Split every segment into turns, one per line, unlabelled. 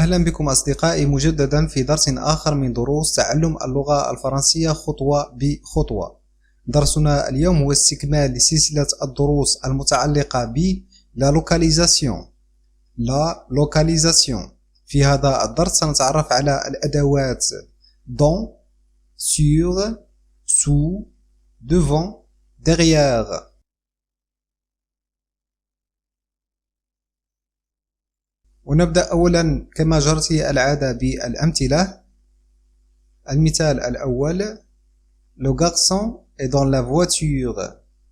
أهلا بكم أصدقائي مجددا في درس آخر من دروس تعلم اللغة الفرنسية خطوة بخطوة. درسنا اليوم هو استكمال لسلسلة الدروس المتعلقة ب la localisation. في هذا الدرس سنتعرف على الأدوات dans, sur, sous, devant, derrière. ونبدأ أولا كما جرت العادة بالأمثلة. المثال الأول: Le garçon est dans la voiture.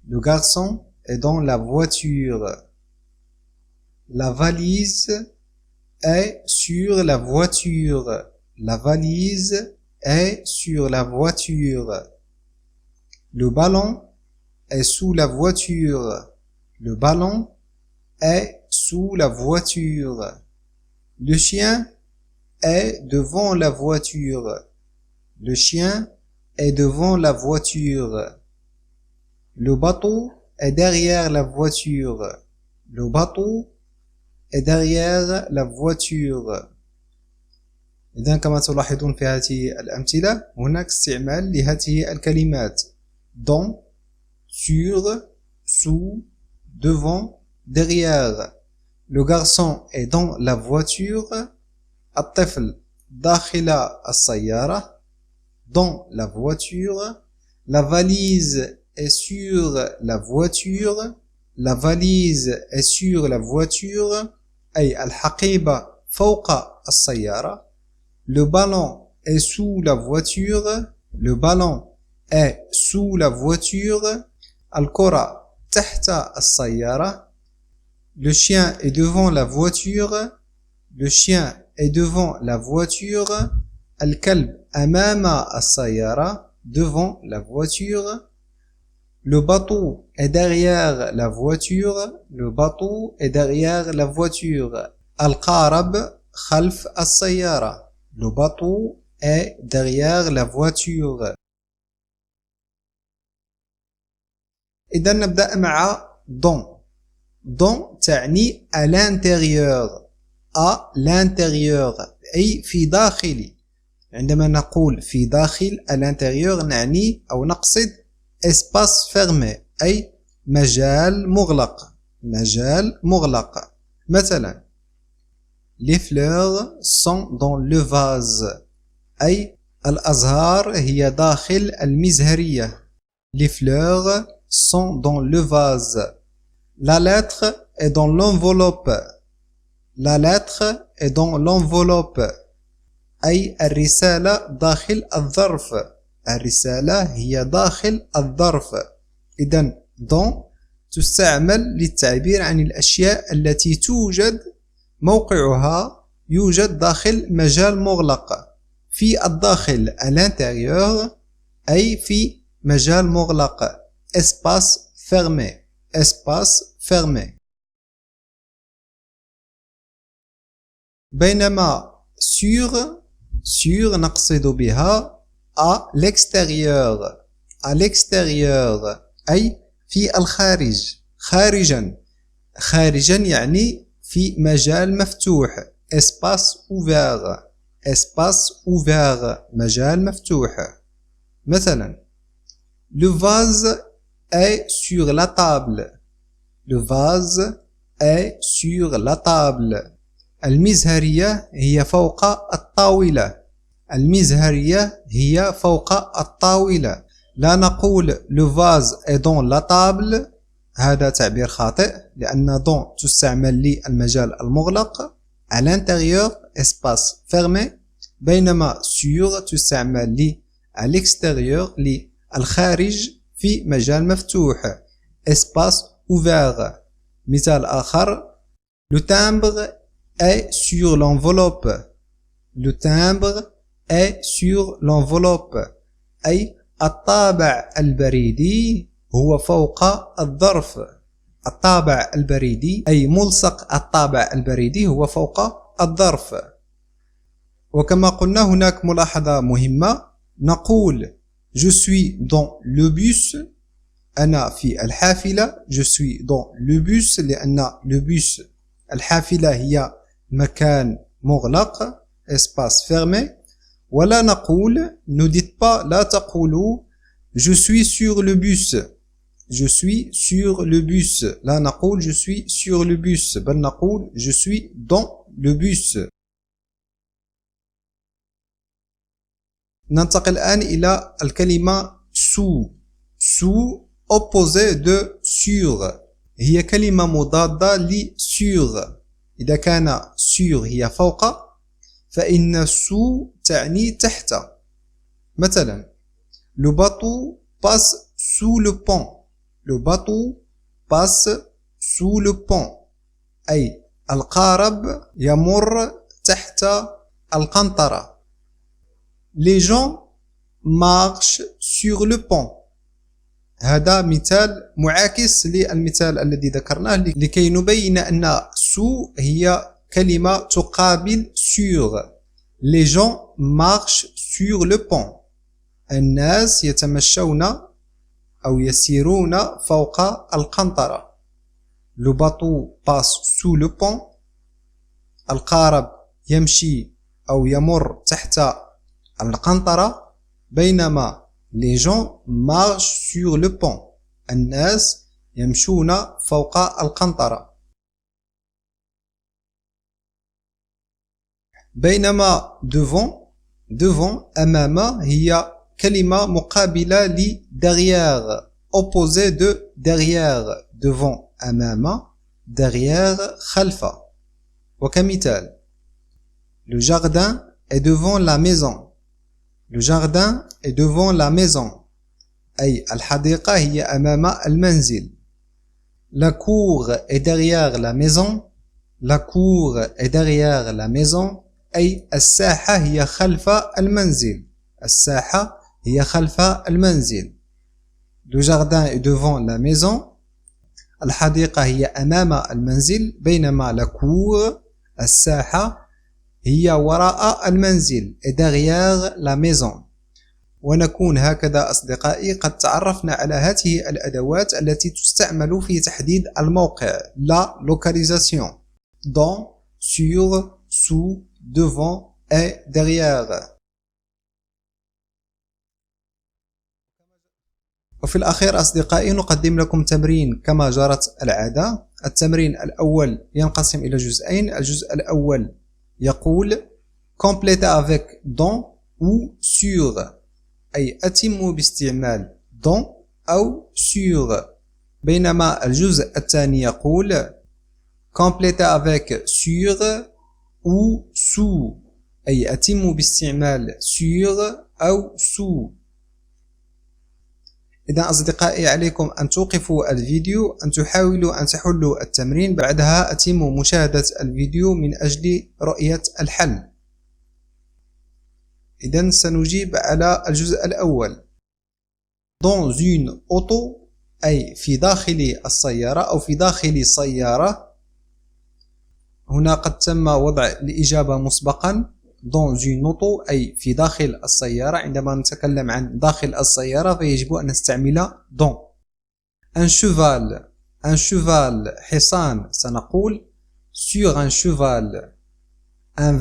Le garçon est dans la voiture. La valise est sur la voiture. La valise est sur la voiture. Le ballon est sous la voiture. Le ballon est sous la voiture. Le chien est devant la voiture. Le chien est devant la voiture. Le bateau est derrière la voiture. Le bateau est derrière la voiture. إذن كما تلاحظون في هذه الأمثلة هناك استعمال لهذه الكلمات dans, sur, sous, devant, derrière. Le garçon est dans la voiture. الطفل داخل السيارة. Dans la voiture. La valise est sur la voiture. La valise est sur la voiture. أي الحقيبة فوق السيارة. Le ballon est sous la voiture. Le ballon est sous la voiture. الكرة تحت السيارة. Le chien est devant la voiture. Le chien est devant la voiture. الكلب أمام السيارة. Devant la voiture. Le bateau est derrière la voiture. Le bateau est derrière la voiture. القارب خلف السيارة. Le bateau est derrière la voiture. إذا نبدأ مع dans. Dans تعني à l'intérieur. À l'intérieur أي في داخل. عندما نقول في داخل à l'intérieur نعني أو نقصد espace fermé أي مجال مغلق. مجال مغلق. مثلا les fleurs sont dans le vase أي الأزهار هي داخل المزهرية. les fleurs sont dans le vase. La lettre est dans l'enveloppe. La lettre est dans l'enveloppe. أي الرسالة داخل الظرف. الرسالة هي داخل الظرف. إذن dans تستعمل للتعبير عن الأشياء التي توجد موقعها يوجد داخل مجال مغلق. في الداخل à l'intérieur أي في مجال مغلق. Espace fermé. Espace fermé. بينما sur نقصد بها à l'extérieur. À l'extérieur أي في الخارج. خارجا. خارجا يعني في مجال مفتوح. Espace ouvert. Espace ouvert مجال مفتوح. مثلا le vase est sur la table. Le vase est sur la table. المزهرية هي فوق الطاولة. المزهرية هي فوق الطاولة. لا نقول le vase est dans la table. هذا تعبير خاطئ لأن dans تستعمل للمجال المغلق. à l'intérieur espace fermé. بينما sur تستعمل à l'extérieur للخارج في مجال مفتوح. espace ouvert. مثال آخر le timbre est sur l'enveloppe. Le timbre est sur l'enveloppe أي الطابع البريدي هو فوق الظرف. الطابع البريدي أي ملصق الطابع البريدي هو فوق الظرف. وكما قلنا هناك ملاحظة مهمة. نقول je suis dans le bus. أنا في الحافلة. je suis dans le bus لأن le bus الحافلة هي مكان مغلق espace fermé. ولا نقول ne dites pas لا تقولوا je suis sur le bus. Je suis sur le bus. لا نقول je suis sur le bus بل نقول je suis dans le bus. ننتقل الآن إلى الكلمة sous. sous opposé de sur. هي كلمة مضادة ل sur. إذا كان sur هي فوق فإن sous تعني تحت. مثلا le bateau passe sous le pont. Le bateau passe sous le pont. أي القارب يمر تحت القنطرة. Les gens marchent sur le pont. هذا مثال معاكس للمثال الذي ذكرناه لكي نبين أن sous هي كلمة تقابل sur. Les gens marchent sur le pont. الناس يتمشون أو يسيرون فوق القنطرة. Le bateau passe sous le pont. القارب يمشي أو يمر تحت القنطرة. بينما les gens marchent sur le pont. الناس يمشون فوق القنطرة. بينما devant أمام هي كلمة مقابلة ل derrière opposé de derrière. devant أمام derrière خلف. وكمثال le jardin est devant la maison. Le jardin est devant la maison. أي الحديقة هي أمام المنزل. La cour est derrière la maison. La cour est derrière la maison. أي الساحة هي خلف المنزل. الساحة هي خلف المنزل. Le jardin est devant la maison. الحديقة هي أمام المنزل. بينما la cour الساحة هي وراء المنزل et derrière la maison. ونكون هكذا أصدقائي قد تعرفنا على هذه الأدوات التي تستعمل في تحديد الموقع. La localisation. Dans, sur, sous, devant et derrière. وفي الأخير أصدقائي نقدم لكم تمرين كما جرت العادة. التمرين الأول ينقسم إلى جزئين. الجزء الأول يقول complétez avec dans ou sur. أي أتموا باستعمال dans أو sur. بينما الجزء الثاني يقول complétez avec sur ou sous. أي أتموا باستعمال sur أو sous. إذا أصدقائي عليكم أن توقفوا الفيديو أن تحاولوا أن تحلوا التمرين. بعدها أتم مشاهدة الفيديو من أجل رؤية الحل. إذا سنجيب على الجزء الأول. Dans une auto أي في داخل السيارة أو في داخل سيارة. هنا قد تم وضع الإجابة مسبقا. Dans une auto أي في داخل السيارة. عندما نتكلم عن داخل السيارة فيجب أن نستعمل dans. Un cheval حصان سنقول sur un cheval. un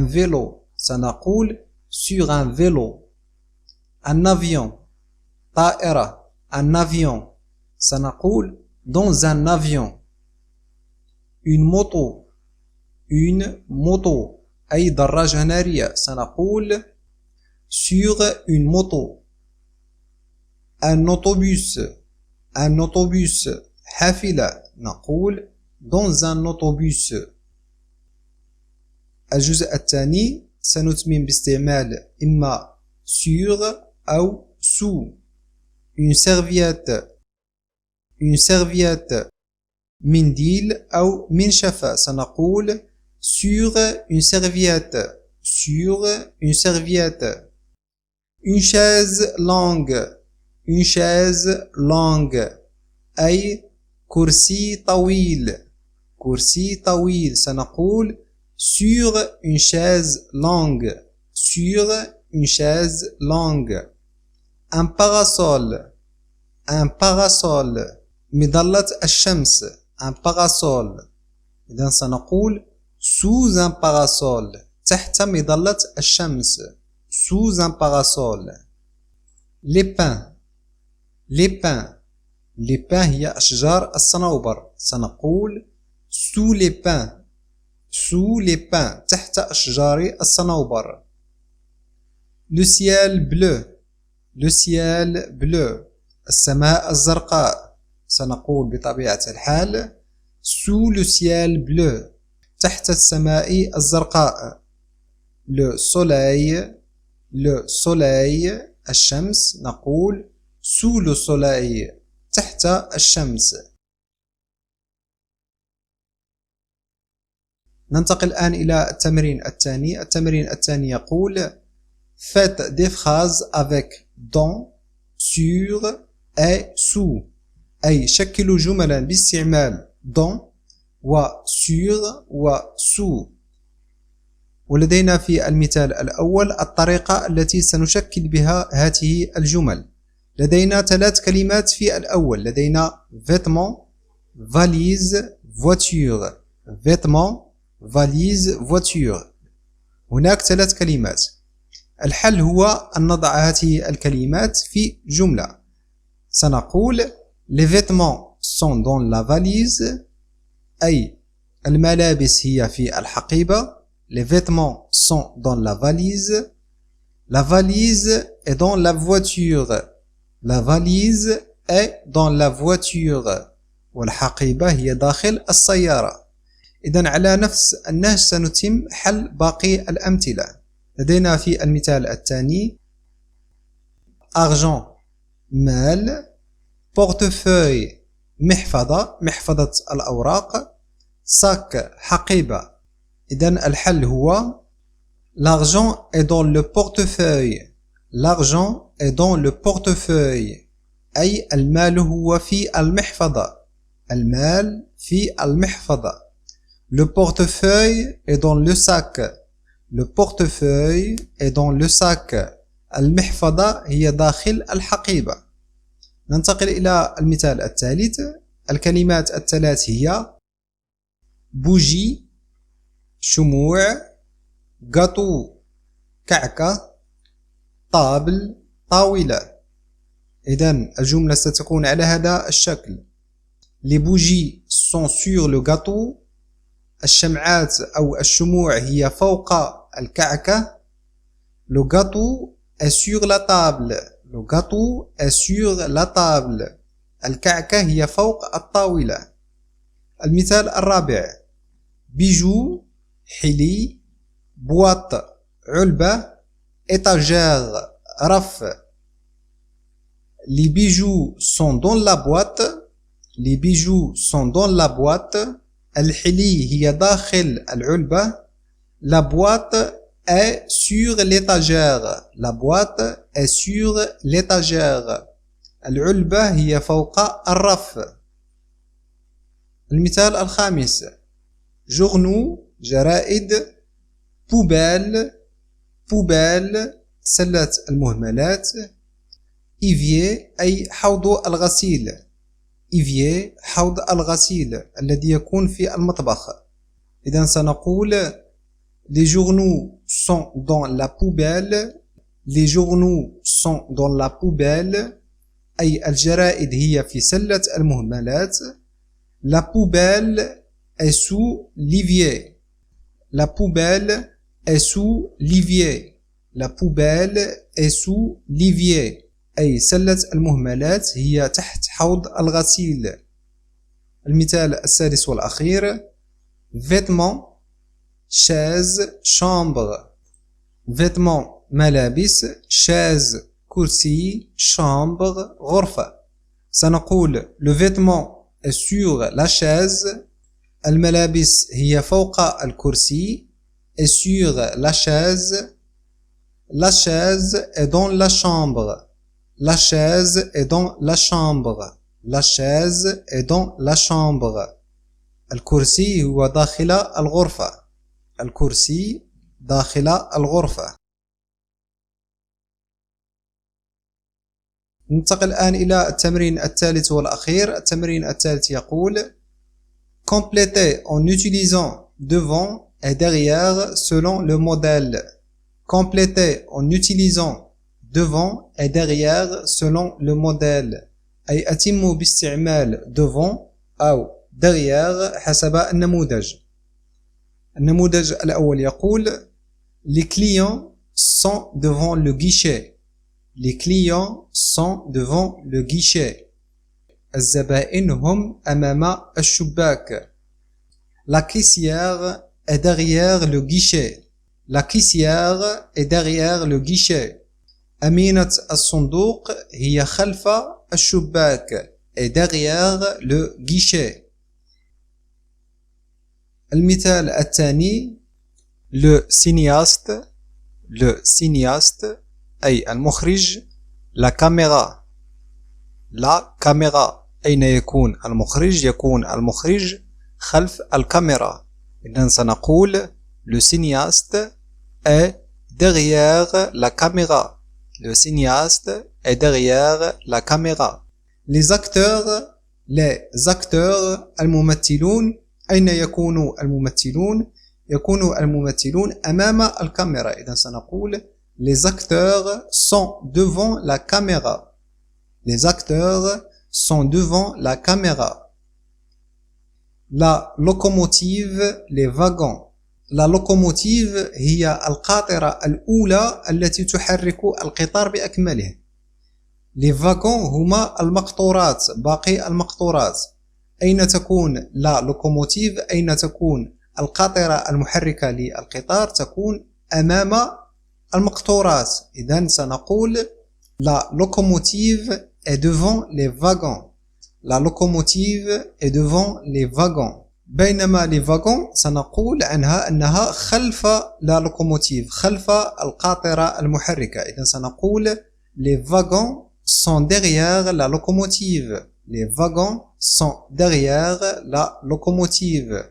vélo سنقول sur un vélo. un avion طائرة. un avion سنقول dans un avion. une moto أي دراجة نارية سنقول sur une moto. un autobus حافلة نقول dans un autobus. الجزء الثاني سنتمم باستعمال إما sur أو sous. une serviette منديل أو منشفة سنقول sur une serviette. une chaise longue أي كرسي طويل سنقول sur une chaise longue. un parasol مظلة الشمس. un parasol. إذن سنقول sous un parasol تحت مظلة الشمس sous un parasol les pins les pins les pins هي أشجار الصنوبر سنقول sous les pins sous les pins تحت أشجار الصنوبر le ciel bleu le ciel bleu السماء الزرقاء سنقول بطبيعة الحال sous le ciel bleu تحت السماء الزرقاء le soleil الشمس نقول sous le soleil تحت الشمس ننتقل الآن إلى التمرين الثاني التمرين الثاني يقول faites des phrases avec dans sur et sous أي شكلوا جملا باستعمال dans و sur و sous ولدينا في المثال الأول الطريقة التي سنشكل بها هذه الجمل لدينا 3 كلمات في الأول لدينا vêtements valise voiture vêtements valise voiture هناك 3 كلمات الحل هو أن نضع هذه الكلمات في جملة سنقول les vêtements sont dans la valise أي الملابس هي في الحقيبة les vêtements sont dans la valise est dans la voiture la valise est dans la voiture والحقيبة هي داخل السيارة إذن على نفس النهج سنتم حل باقي الأمثلة لدينا في المثال الثاني argent مال portefeuille محفظة الأوراق sac حقيبة إذن الحل هو l'argent est dans le portefeuille l'argent est dans le portefeuille أي المال هو في المحفظة المال في المحفظة le portefeuille est dans le sac le portefeuille est dans le sac المحفظة هي داخل الحقيبة ننتقل إلى المثال الثالث الكلمات الثلاث هي بوجي شموع gâteau كعكة طابل طاولة إذن الجملة ستكون على هذا الشكل les bougies sont sur le gâteau الشمعات أو الشموع هي فوق الكعكة le gâteau est sur la table le gâteau est sur la table الكعكة هي فوق الطاولة المثال الرابع بيجو حلي بواط علبة étagère رف les bijoux sont dans la boîte les bijoux sont dans la boîte الحلي هي داخل العلبة la boîte est sur l'étagère la boîte est sur l'étagère العلبة هي فوق الرف المثال الخامس journaux جرائد poubelle سلة المهملات إيفيي أي حوض الغسيل إيفيي حوض الغسيل الذي يكون في المطبخ إذن سنقول les journaux sont dans la poubelle les journaux sont dans la poubelle أي الجرائد هي في سلة المهملات la poubelle est sous l'évier la poubelle est sous l'évier la poubelle est sous l'évier أي سلة المهملات هي تحت حوض الغسيل المثال السادس والأخير vêtements chaise chambre vêtements ملابس chaise كرسي chambre غرفة سنقول le vêtement est sur la chaise الملابس هي فوق الكرسي est sur la chaise est dans la chambre la chaise est dans la chambre la chaise est dans la chambre الكرسي هو داخل الغرفة الكرسي داخل الغرفة ننتقل الآن إلى التمرين الثالث والأخير التمرين الثالث يقول complétez en utilisant devant est derrière selon le modèle. Compléter en utilisant devant et derrière selon le modèle. أي أتم باستعمال devant أو derrière حسب النموذج. النموذج الأول يقول Les clients sont devant le guichet. Les clients sont devant le guichet. الزبائن هم أمام الشباك. La caissière est derrière le guichet. La caissière est derrière le guichet. أمينة الصندوق هي خلف الشباك. est derrière le guichet. المثال الثاني le cinéaste أي المخرج la caméra أين يكون المخرج؟ يكون المخرج خلف الكاميرا. إذن سنقول le cinéaste est derrière la caméra. Le cinéaste est derrière la caméra. Les acteurs الممثلون أين يكون الممثلون؟ يكون الممثلون أمام الكاميرا. إذن سنقول les acteurs sont devant la caméra. Les acteurs sont devant la caméra. La locomotive, les wagons. La locomotive هي القاطرة الأولى التي تحرك القطار بأكمله. Les wagons هما المقطورات، باقي المقطورات. أين تكون la locomotive؟ أين تكون القاطرة المحركة للقطار؟ تكون أمام المقطورات. إذن سنقول la locomotive est devant les wagons. La locomotive est devant les wagons. بينما les wagons سنقول عنها أنها خلف la locomotive، خلف القاطرة المحركة. إذن سنقول les wagons sont derrière la locomotive. Les wagons sont derrière la locomotive.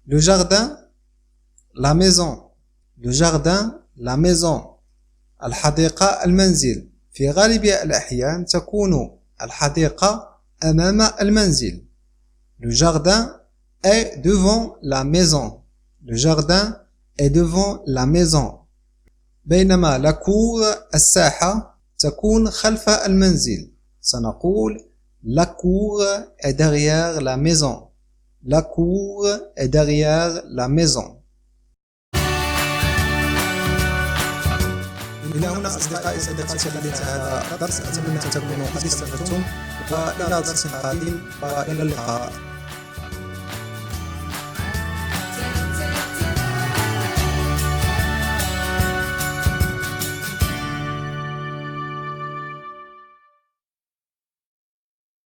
Le jardin, la maison. Le jardin, la maison. الحديقة المنزل. في غالب الأحيان تكون الحديقة أمام المنزل. Le jardin est devant la maison. Le jardin est devant la maison. بينما la cour الساحة تكون خلف المنزل. سنقول la cour est derrière la maison. La cour est derrière la maison. إلى هنا أصدقائي صديقاتي الذين هذا الدرس أتمنى أن تكونوا قد استفدتم، وإلى درس قادم وإلى اللقاء.